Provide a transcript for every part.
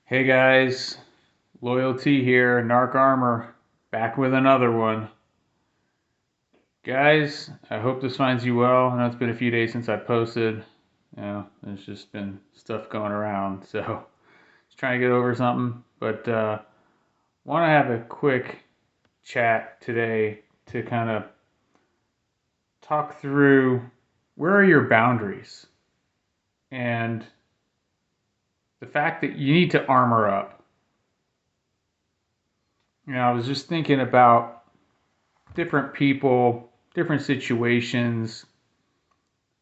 Hey guys, Loyalty here, NarcArmor, back with another one. Guys, I hope this finds you well. I know it's been a few days since I posted. There's just been stuff going around, so just trying to get over something. But want to have a quick chat today to kind of talk through where are your boundaries and the fact that you need to armor up. I was just thinking about different people, different situations.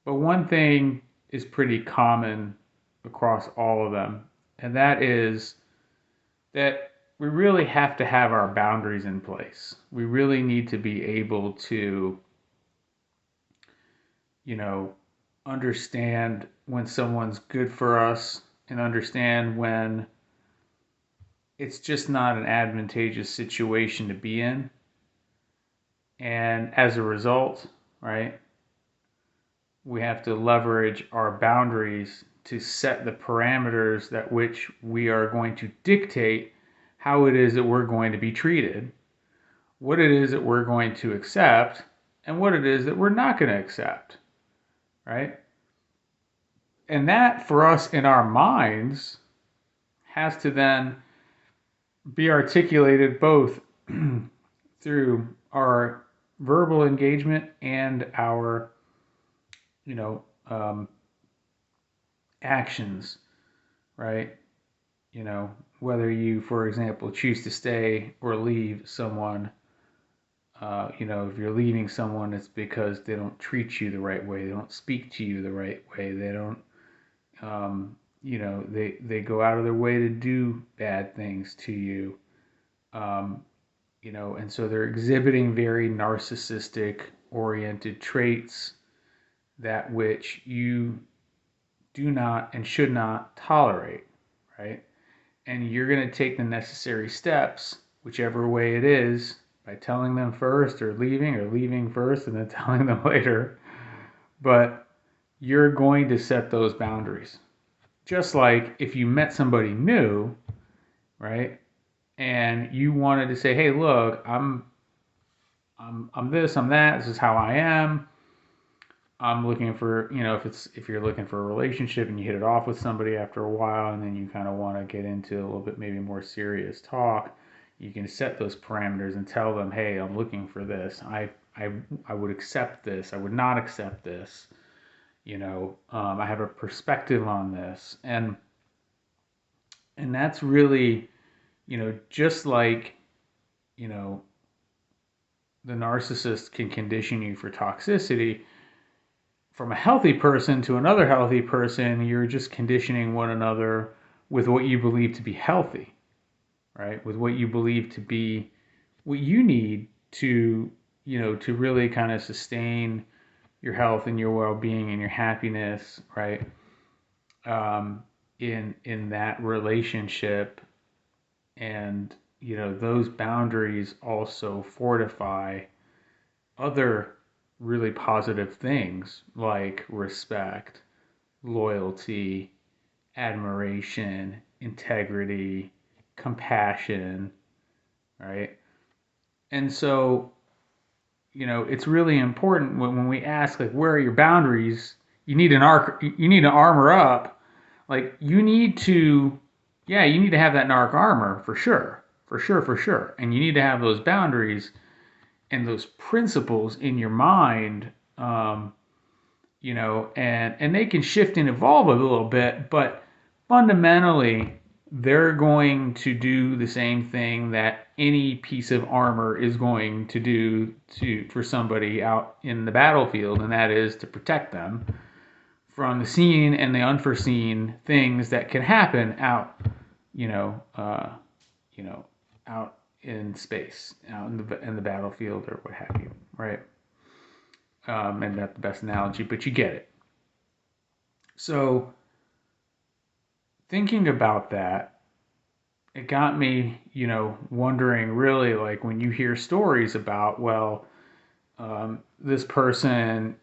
But one thing is pretty common across all of them, and that is that we really have to have our boundaries in place. We really need to be able to, you know, understand when someone's good for us and understand when it's just not an advantageous situation to be in. And as a result, right, we have to leverage our boundaries to set the parameters that which we are going to dictate how it is that we're going to be treated, what it is that we're going to accept, and what it is that we're not going to accept, right? And that for us in our minds has to then be articulated both through our verbal engagement and our, you know, um, actions, right? Whether you, for example, choose to stay or leave someone, if you're leaving someone, it's because they don't treat you the right way, they don't speak to you the right way, they don't, they go out of their way to do bad things to you, and so they're exhibiting very narcissistic oriented traits that which you do not and should not tolerate, right? And you're going to take the necessary steps, whichever way it is, by telling them first or leaving first and then telling them later. But you're going to set those boundaries. Just like if you met somebody new, right? And you wanted to say, "Hey, look, I'm this, I'm that. This is how I am. I'm looking for, if you're looking for a relationship and you hit it off with somebody after a while and then you kind of want to get into a little bit maybe more serious talk, you can set those parameters and tell them, hey, I'm looking for this. I would accept this. I would not accept this. I have a perspective on this. And that's really, just like, you know, the narcissist can condition you for toxicity. From a healthy person to another healthy person, you're just conditioning one another with what you believe to be healthy, right? With what you believe to be what you need to, to really kind of sustain your health and your well-being and your happiness, right? In that relationship, and those boundaries also fortify other really positive things like respect, loyalty, admiration, integrity, compassion, right? And so, it's really important when we ask, like, where are your boundaries? You need to armor up. Like, you need to have that narc armor for sure, for sure, for sure. And you need to have those boundaries and those principles in your mind, and they can shift and evolve a little bit, but fundamentally, they're going to do the same thing that any piece of armor is going to do for somebody out in the battlefield, and that is to protect them from the seen and the unforeseen things that can happen out, you know, uh, out in space, out in the battlefield or what have you, right? And not the best analogy, but you get it. So thinking about that, it got me, wondering really, like, when you hear stories about, well, this person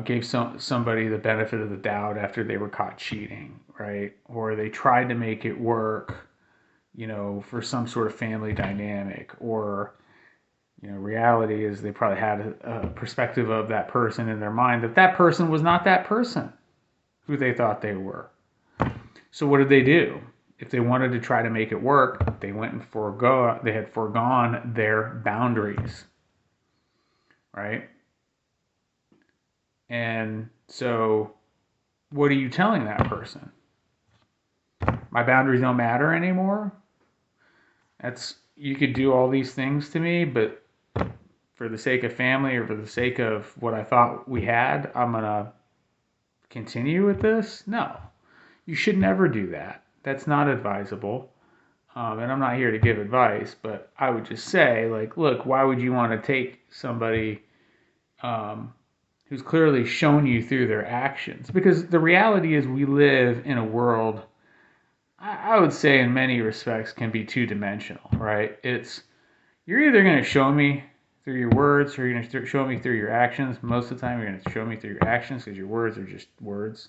gave somebody the benefit of the doubt after they were caught cheating, right? Or they tried to make it work, for some sort of family dynamic, or reality is they probably had a perspective of that person in their mind that person was not that person who they thought they were. So what did they do? If they wanted to try to make it work, they went and they had foregone their boundaries, right? And so what are you telling that person? My boundaries don't matter anymore? You could do all these things to me, but for the sake of family or for the sake of what I thought we had, I'm going to continue with this? No. You should never do that. That's not advisable. And I'm not here to give advice, but I would just say, look, why would you want to take somebody who's clearly shown you through their actions? Because the reality is we live in a world, I would say in many respects, can be two-dimensional, right? You're either going to show me through your words or you're going to show me through your actions. Most of the time you're going to show me through your actions because your words are just words,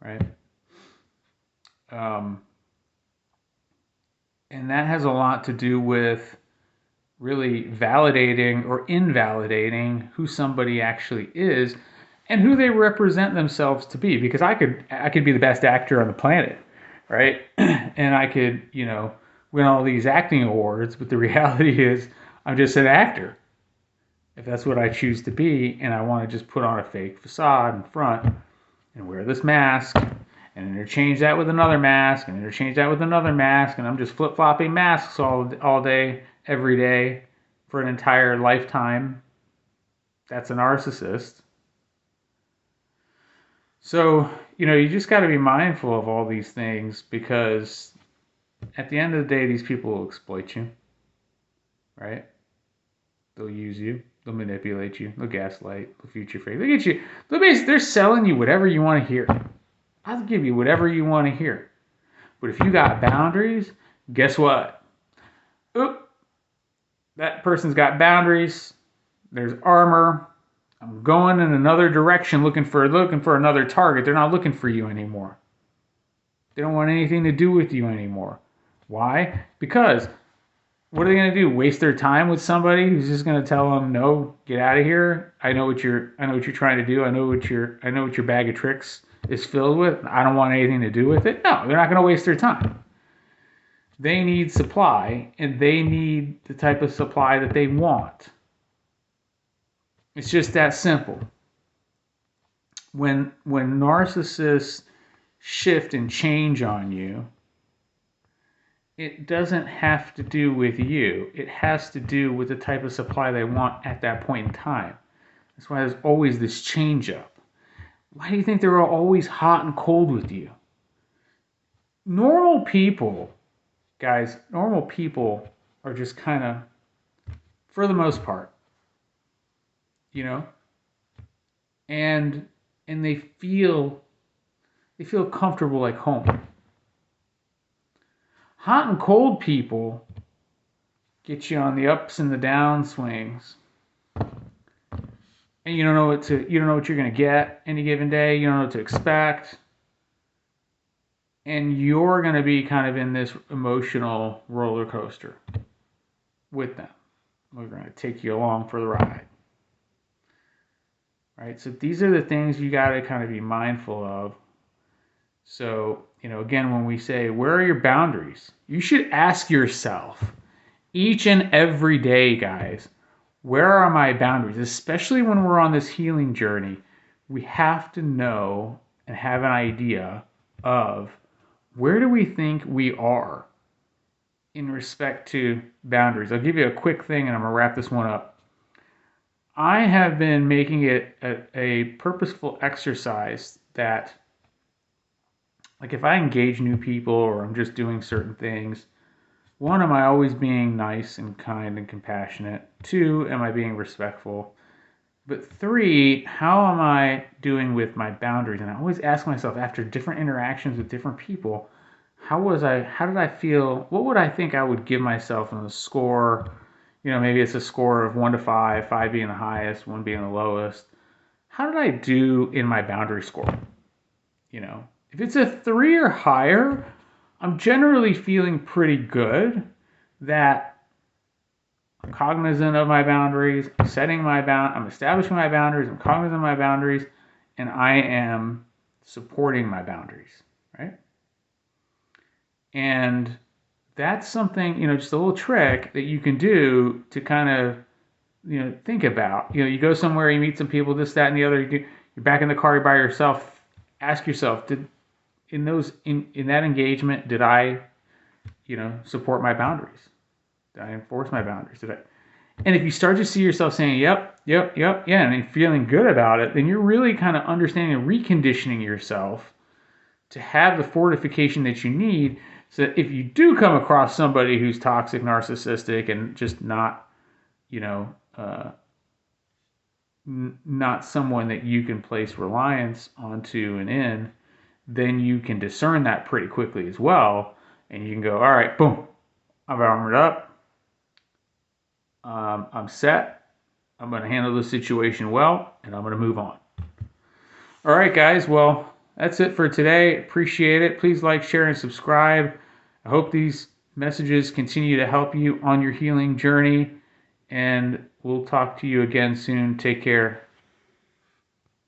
right? And that has a lot to do with really validating or invalidating who somebody actually is and who they represent themselves to be. Because I could be the best actor on the planet, right? And I could, win all these acting awards, but the reality is I'm just an actor. If that's what I choose to be, and I want to just put on a fake facade in front and wear this mask and interchange that with another mask and interchange that with another mask, and I'm just flip-flopping masks all day, every day, for an entire lifetime, that's a narcissist. So, you just got to be mindful of all these things, because at the end of the day, these people will exploit you, right? They'll use you. They'll manipulate you. They'll gaslight. They'll future fake. They'll get you. They're selling you whatever you want to hear. I'll give you whatever you want to hear. But if you got boundaries, guess what? Oop, that person's got boundaries. There's armor. I'm going in another direction, looking for another target. They're not looking for you anymore. They don't want anything to do with you anymore. Why? Because what are they going to do? Waste their time with somebody who's just going to tell them, "No, get out of here. I know what you're trying to do. I know what your bag of tricks is filled with. I don't want anything to do with it." No, they're not going to waste their time. They need supply, and they need the type of supply that they want. It's just that simple. When narcissists shift and change on you, it doesn't have to do with you. It has to do with the type of supply they want at that point in time. That's why there's always this change up. Why do you think they're always hot and cold with you? Normal people, guys, are just kind of, for the most part, and they feel comfortable like home. Hot and cold people get you on the ups and the downswings, and you don't know what you're going to get any given day. You don't know what to expect, and you're going to be kind of in this emotional roller coaster with them. We're going to take you along for the ride. Right? So these are the things you got to kind of be mindful of. So, again, when we say, where are your boundaries? You should ask yourself each and every day, guys, where are my boundaries? Especially when we're on this healing journey, we have to know and have an idea of where do we think we are in respect to boundaries. I'll give you a quick thing and I'm going to wrap this one up. I have been making it a purposeful exercise that, like, if I engage new people or I'm just doing certain things, one, am I always being nice and kind and compassionate? Two, am I being respectful? But three, how am I doing with my boundaries? And I always ask myself, after different interactions with different people, how did I feel? What would I think I would give myself on the score? Maybe it's a score of 1 to 5, 5 being the highest, 1 being the lowest. How did I do in my boundary score? If it's a 3 or higher, I'm generally feeling pretty good that I'm cognizant of my boundaries, I'm I'm establishing my boundaries, I'm cognizant of my boundaries, and I am supporting my boundaries, right? And that's something, just a little trick that you can do to kind of, think about. You go somewhere, you meet some people, this, that, and the other. You're back in the car, you're by yourself. Ask yourself, in that engagement, did I, support my boundaries? Did I enforce my boundaries? And if you start to see yourself saying, yep, yep, yep, yeah, and feeling good about it, then you're really kind of understanding and reconditioning yourself to have the fortification that you need, so that if you do come across somebody who's toxic, narcissistic, and just not, not someone that you can place reliance onto and in, then you can discern that pretty quickly as well. And you can go, all right, boom, I've armored up. I'm set. I'm going to handle the situation well, and I'm going to move on. All right, guys. Well, that's it for today. Appreciate it. Please like, share, and subscribe. I hope these messages continue to help you on your healing journey, and we'll talk to you again soon. Take care.